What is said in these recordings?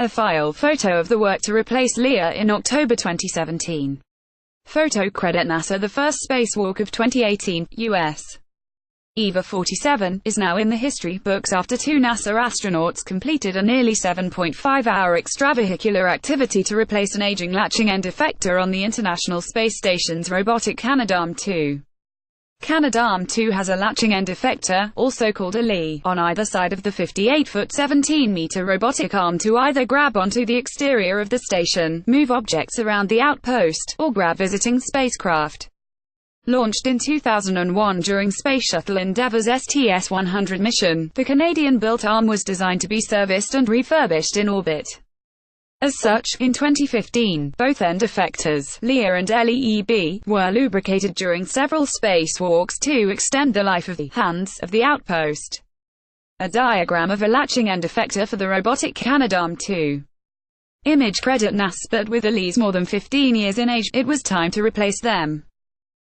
A file photo of the work to replace Lear in October 2017. Photo credit NASA. The first spacewalk of 2018, U.S. EVA 47, is now in the history books after two NASA astronauts completed a nearly 7.5-hour extravehicular activity to replace an aging latching end effector on the International Space Station's robotic Canadarm2. Canadarm2 has a latching end effector, also called a LE, on either side of the 58-foot 17-meter robotic arm to either grab onto the exterior of the station, move objects around the outpost, or grab visiting spacecraft. Launched in 2001 during Space Shuttle Endeavour's STS-100 mission, the Canadian-built arm was designed to be serviced and refurbished in orbit. As such, in 2015, both end effectors, Lear and LEEB, were lubricated during several spacewalks to extend the life of the hands of the outpost. A diagram of a latching end effector for the robotic Canadarm2. Image credit NASA. But with the LEs more than 15 years in age, it was time to replace them.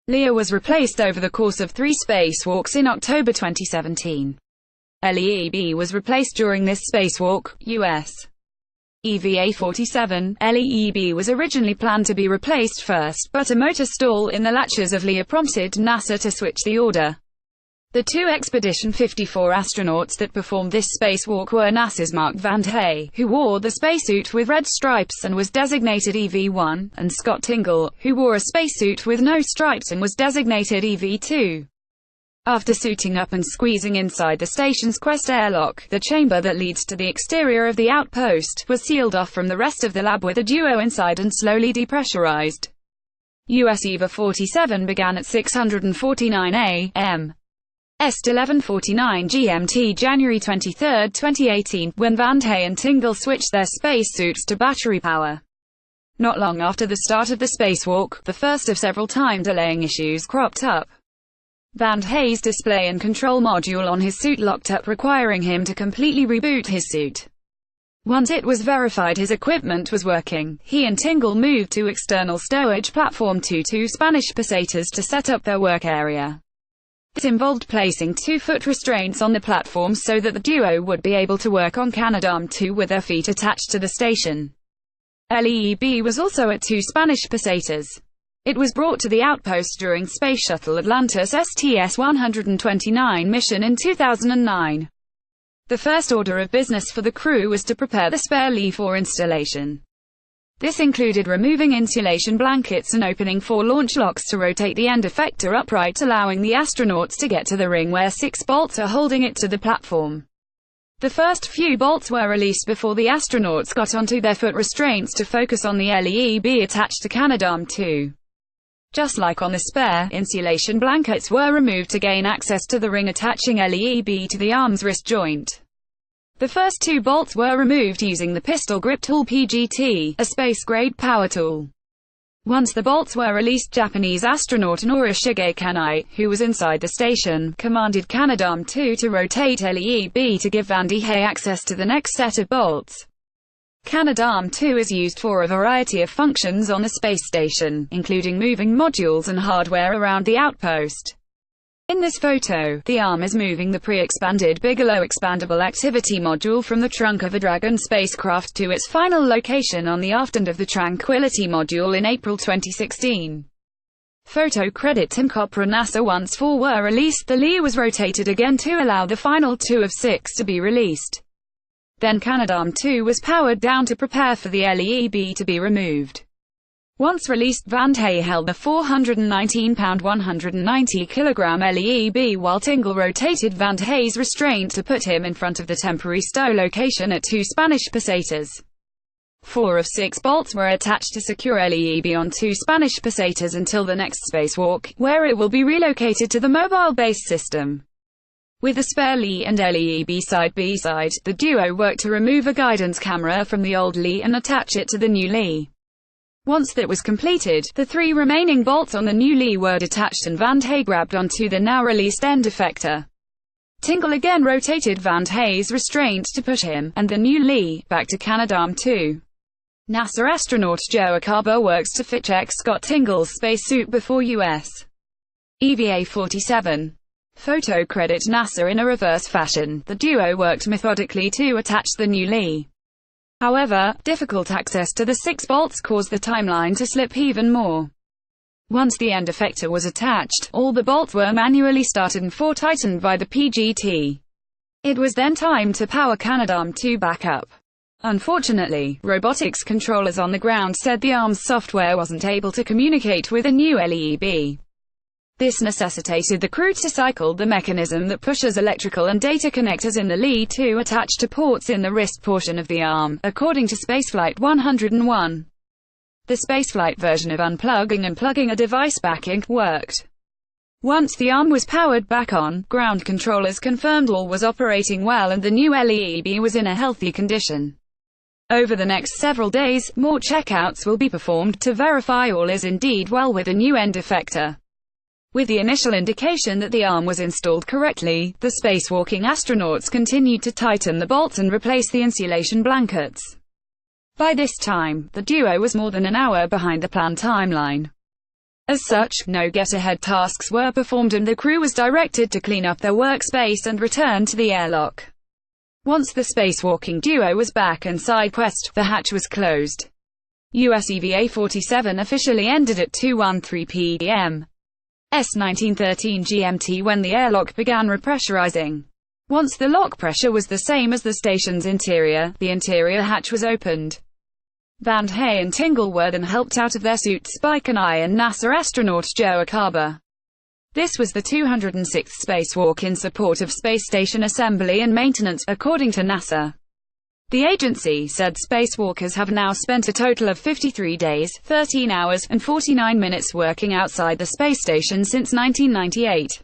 Lear was replaced over the course of 3 spacewalks in October 2017. LEEB was replaced during this spacewalk, U.S. EVA 47, LEEB was originally planned to be replaced first, but a motor stall in the latches of Lear prompted NASA to switch the order. The 2 Expedition 54 astronauts that performed this spacewalk were NASA's Mark Van Hey, who wore the spacesuit with red stripes and was designated EV-1, and Scott Tingle, who wore a spacesuit with no stripes and was designated EV-2. After suiting up and squeezing inside the station's Quest airlock, the chamber that leads to the exterior of the outpost was sealed off from the rest of the lab with the duo inside and slowly depressurized. US EVA 47 began at 6:49 a.m. Est 11:49 GMT January 23, 2018, when Van Hey and Tingle switched their spacesuits to battery power. Not long after the start of the spacewalk, the first of several time-delaying issues cropped up. Van Hey's display and control module on his suit locked up, requiring him to completely reboot his suit. Once it was verified his equipment was working, he and Tingle moved to external stowage platform 2 Spanish pesetas to set up their work area. This involved placing 2-foot restraints on the platform so that the duo would be able to work on Canadarm2 with their feet attached to the station. LEEB was also at 2 Spanish pesetas. It was brought to the outpost during Space Shuttle Atlantis STS-129 mission in 2009. The first order of business for the crew was to prepare the spare LE for installation. This included removing insulation blankets and opening 4 launch locks to rotate the end effector upright, allowing the astronauts to get to the ring where 6 bolts are holding it to the platform. The first few bolts were released before the astronauts got onto their foot restraints to focus on the LEEB attached to Canadarm2. Just like on the spare, insulation blankets were removed to gain access to the ring attaching LEEB to the arm's wrist joint. The first 2 bolts were removed using the pistol grip tool PGT, a space-grade power tool. Once the bolts were released, Japanese astronaut Norishige Kanai, who was inside the station, commanded Canadarm2 to rotate LEEB to give Van Hey access to the next set of bolts. Canadarm2 is used for a variety of functions on the space station, including moving modules and hardware around the outpost. In this photo, the arm is moving the pre-expanded Bigelow expandable activity module from the trunk of a Dragon spacecraft to its final location on the aft end of the Tranquility module in April 2016. Photo credit Tim Copra. NASA. Once 4 were released, the LE was rotated again to allow the final 2 of 6 to be released. Then Canadarm2 was powered down to prepare for the LEEB to be removed. Once released, Van Hey held the 419-pound 190-kilogram LEEB while Tingle rotated Van Hey's restraint to put him in front of the temporary stow location at 2 Spanish pesetas. 4 of 6 bolts were attached to secure LEEB on 2 Spanish pesetas until the next spacewalk, where it will be relocated to the mobile base system. With the spare LE and LEEB side by side, the duo worked to remove a guidance camera from the old LE and attach it to the new LE. Once that was completed, the 3 remaining bolts on the new LE were detached and Van Hey grabbed onto the now released end effector. Tingle again rotated Van Hey's restraint to push him, and the new LE, back to Canadarm2. NASA astronaut Joe Acaba works to fit-check Scott Tingle's spacesuit before U.S. EVA 47. Photo credit NASA. In a reverse fashion, the duo worked methodically to attach the new LE. However, difficult access to the 6 bolts caused the timeline to slip even more. Once the end effector was attached, all the bolts were manually started and tightened by the PGT. It was then time to power Canadarm2 back up. Unfortunately, robotics controllers on the ground said the arm's software wasn't able to communicate with a new LEEB. This necessitated the crew to cycle the mechanism that pushes electrical and data connectors in the LE2 attached to ports in the wrist portion of the arm, according to Spaceflight 101. The spaceflight version of unplugging and plugging a device back in worked. Once the arm was powered back on, ground controllers confirmed all was operating well and the new LEEB was in a healthy condition. Over the next several days, more checkouts will be performed to verify all is indeed well with the new end effector. With the initial indication that the arm was installed correctly, the spacewalking astronauts continued to tighten the bolts and replace the insulation blankets. By this time, the duo was more than an hour behind the planned timeline. As such, no get-ahead tasks were performed and the crew was directed to clean up their workspace and return to the airlock. Once the spacewalking duo was back inside Quest, the hatch was closed. US EVA 47 officially ended at 2:13 p.m. S1913 GMT when the airlock began repressurizing. Once the lock pressure was the same as the station's interior, the interior hatch was opened. Van Hey and Tingle were then helped out of their suits by Kenai and NASA astronaut Joe Akaba. This was the 206th spacewalk in support of space station assembly and maintenance, according to NASA. The agency said spacewalkers have now spent a total of 53 days, 13 hours, and 49 minutes working outside the space station since 1998.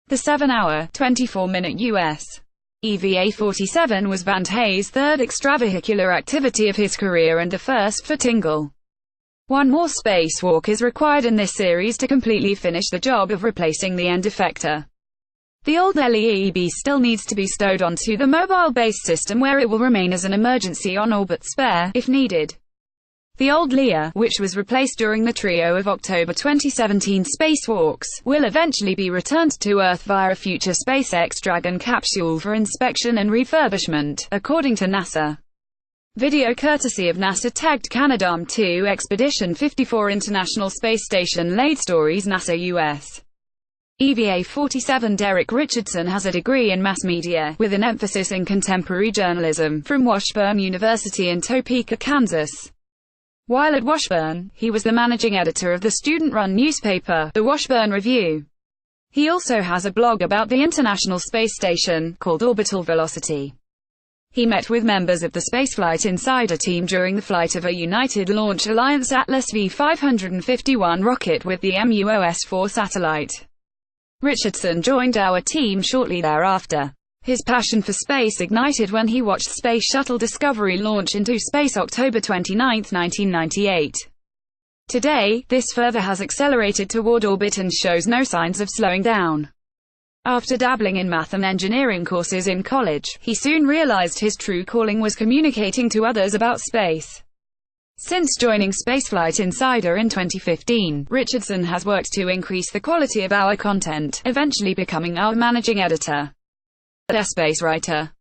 The 7-hour, 24-minute U.S. EVA 47 was Van Hay's third extravehicular activity of his career and the first for Tingle. One more spacewalk is required in this series to completely finish the job of replacing the end effector. The old LEEB still needs to be stowed onto the mobile base system where it will remain as an emergency on-orbit spare, if needed. The old Leia, which was replaced during the trio of October 2017 spacewalks, will eventually be returned to Earth via a future SpaceX Dragon capsule for inspection and refurbishment, according to NASA. Video courtesy of NASA-tagged Canadarm2 Expedition 54 International Space Station Laid Stories NASA US. EVA 47 Derek Richardson has a degree in mass media, with an emphasis in contemporary journalism, from Washburn University in Topeka, Kansas. While at Washburn, he was the managing editor of the student-run newspaper, the Washburn Review. He also has a blog about the International Space Station, called Orbital Velocity. He met with members of the Spaceflight Insider team during the flight of a United Launch Alliance Atlas V551 rocket with the MUOS-4 satellite. Richardson joined our team shortly thereafter. His passion for space ignited when he watched Space Shuttle Discovery launch into space October 29, 1998. Today, this further has accelerated toward orbit and shows no signs of slowing down. After dabbling in math and engineering courses in college, he soon realized his true calling was communicating to others about space. Since joining Spaceflight Insider in 2015, Richardson has worked to increase the quality of our content, eventually becoming our managing editor. A space writer.